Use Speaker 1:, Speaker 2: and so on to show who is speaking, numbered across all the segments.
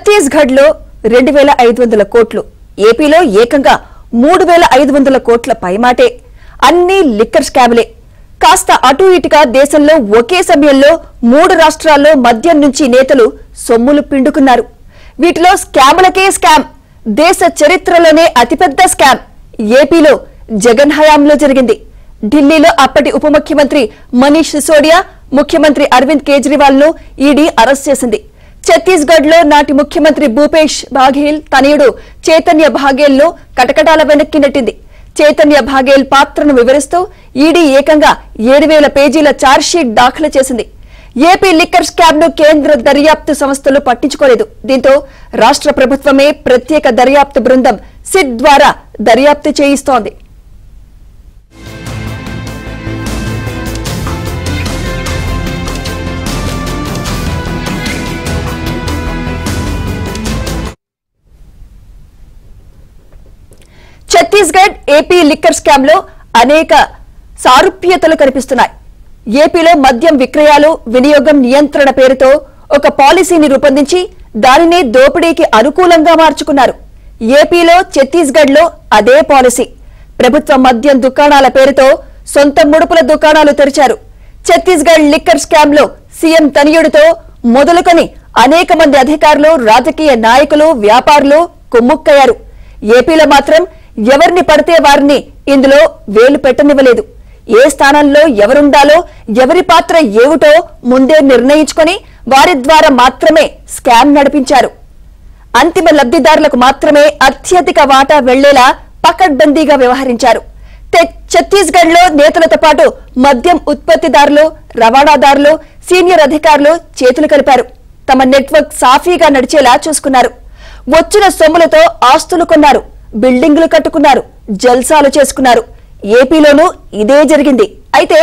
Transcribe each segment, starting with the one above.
Speaker 1: ఛత్తీస్గఢ్ లో 2500 కోట్లు, ఏపీలో ఏకంగా 3500 కోట్ల పైమాటే. అన్ని లిక్కర్ స్కామ్లే. కాస్త అటు ఇటుగా దేశంలో ఒకే సమయంలో 3 రాష్ట్రాల్లో మద్యం నుంచి నేతలు సొమ్ములు పిండుకున్నారు. వీటిలో స్కాములకే స్కామ్. దేశ చరిత్రలోనే అతిపెద్ద స్కామ్ ఏపీలో జగన్ హయాంలో జరిగింది. ఢిల్లీలో అప్పటి ఉప ముఖ్యమంత్రి మనీష్ సిసోడియా, ముఖ్యమంత్రి అరవింద్ కేజ్రీవాల్ ను ఈడీ అరెస్ట్ చేసింది. ఛత్తీస్గఢ్ లో నాటి ముఖ్యమంత్రి భూపేష్ బాఘేల్ తనయుడు చైతన్య బాఘేల్ ను కటకటాల వెనక్కి నెట్టింది. చైతన్య బాఘేల్ పాత్రను వివరిస్తూ ఈడీ ఏకంగా 7000 పేజీల ఛార్జ్షీట్ దాఖలు చేసింది. ఏపీ లిక్కర్ స్కామ్ ను కేంద్ర దర్యాప్తు సంస్థలు పట్టించుకోలేదు. దీంతో రాష్ట్ర ప్రభుత్వమే ప్రత్యేక దర్యాప్తు బృందం సిట్ ద్వారా దర్యాప్తు చేయిస్తోంది. ఛత్తీస్గఢ్ ఏపీ లిక్కర్ స్కామ్ లో అనేక సారూప్యతలు కనిపిస్తున్నాయి. ఏపీలో మద్యం విక్రయాలు, వినియోగం నియంత్రణ పేరుతో ఒక పాలసీని రూపొందించి దానినే దోపిడీకి అనుకూలంగా మార్చుకున్నారు. ఏపీలో ఛత్తీస్గఢ్ లో అదే పాలసీ. ప్రభుత్వ మద్యం దుకాణాల పేరుతో సొంత ముడుపుల దుకాణాలు తెరిచారు. ఛత్తీస్గఢ్ లిక్కర్ స్కామ్ లో సీఎం తనయుడితో మొదలుకొని అనేక మంది అధికారులు, రాజకీయ నాయకులు, వ్యాపారులు కుమ్ముక్కయ్యారు. ఏపీలో మాత్రం ఎవరిని పడితే వారిని ఇందులో వేలు పెట్టనివ్వలేదు. ఏ స్థానంలో ఎవరుండాలో, ఎవరి పాత్ర ఏమిటో ముందే నిర్ణయించుకొని వారి ద్వారా మాత్రమే స్కామ్ నడిపించారు. అంతిమ లబ్ధిదారులకు మాత్రమే అత్యధిక వాటా వెళ్లేలా పకడ్బందీగా వ్యవహరించారు. ఛత్తీస్గఢ్ లో నేతలతో పాటు మద్యం ఉత్పత్తిదారులు, రవాణాదారులు, సీనియర్ అధికారులు చేతులు కలిపారు. తమ నెట్వర్క్ సాఫీగా నడిచేలా చూసుకున్నారు. వచ్చిన సొమ్ములతో ఆస్తులు కొన్నారు, బిల్డింగులు కట్టుకున్నారు, జల్సాలు చేసుకున్నారు. ఏపీలోనూ ఇదే జరిగింది. అయితే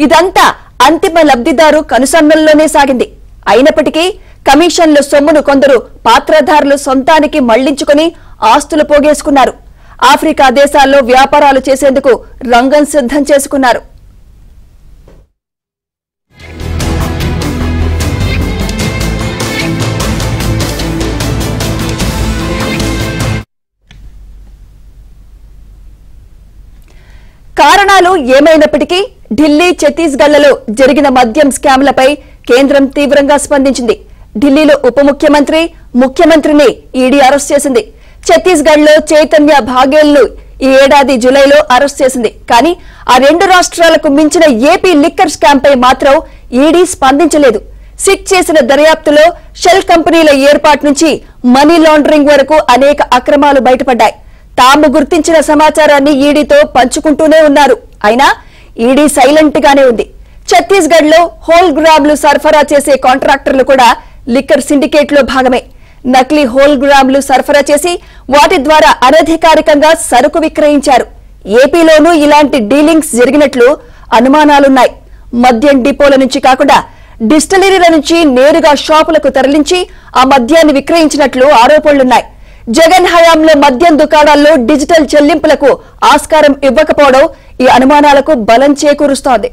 Speaker 1: ఇదంతా అంతిమ లబ్ధిదారు కనుసన్నల్లోనే సాగింది. అయినప్పటికీ కమిషన్ల సొమ్మును కొందరు పాత్రధారులు సొంతానికి మళ్లించుకుని ఆస్తులు పోగేసుకున్నారు. ఆఫ్రికా దేశాల్లో వ్యాపారాలు చేసేందుకు రంగం సిద్ధం చేసుకున్నారు. కారణాలు ఏమైనప్పటికీ ఢిల్లీ, ఛత్తీస్గఢ్లలో జరిగిన మద్యం స్కామ్లపై కేంద్రం తీవ్రంగా స్పందించింది. ఢిల్లీలో ఉప ముఖ్యమంత్రి, ముఖ్యమంత్రిని ఈడీ అరెస్ట్ చేసింది. ఛత్తీస్గఢ్ లో చైతన్య బాఘేల్ ను ఈ ఏడాది జులైలో అరెస్ట్ చేసింది. కానీ ఆ 2 రాష్ట్రాలకు మించిన ఏపీ లిక్కర్ స్కామ్ పై మాత్రం ఈడీ స్పందించలేదు. సిట్ చేసిన దర్యాప్తులో షెల్ కంపెనీల ఏర్పాటు నుంచి మనీ లాండరింగ్ వరకు అనేక అక్రమాలు బయటపడ్డాయి. తాము గుర్తించిన సమాచారాన్ని ఈడీతో పంచుకుంటూనే ఉన్నారు. అయినా ఈడీ సైలెంట్ గానే ఉంది. ఛత్తీస్గఢ్ లో హోల్ గ్రామ్లు సరఫరా చేసే కాంట్రాక్టర్లు కూడా లిక్కర్ సిండికేట్ లో భాగమే. నకిలీ హోల్ గ్రామ్లు సరఫరా చేసి వాటి ద్వారా అనధికారికంగా సరుకు విక్రయించారు. ఏపీలోనూ ఇలాంటి డీలింగ్స్ జరిగినట్లు అనుమానాలున్నాయి. మద్యం డిపోల నుంచి కాకుండా డిస్టిలరీల నుంచి నేరుగా షాపులకు తరలించి ఆ మద్యాన్ని విక్రయించినట్లు ఆరోపణలున్నాయి. జగన్ హయాంలో మద్యం దుకాణాల్లో డిజిటల్ చెల్లింపులకు ఆస్కారం ఇవ్వకపోవడం ఈ అనుమానాలకు బలం చేకూరుస్తోంది.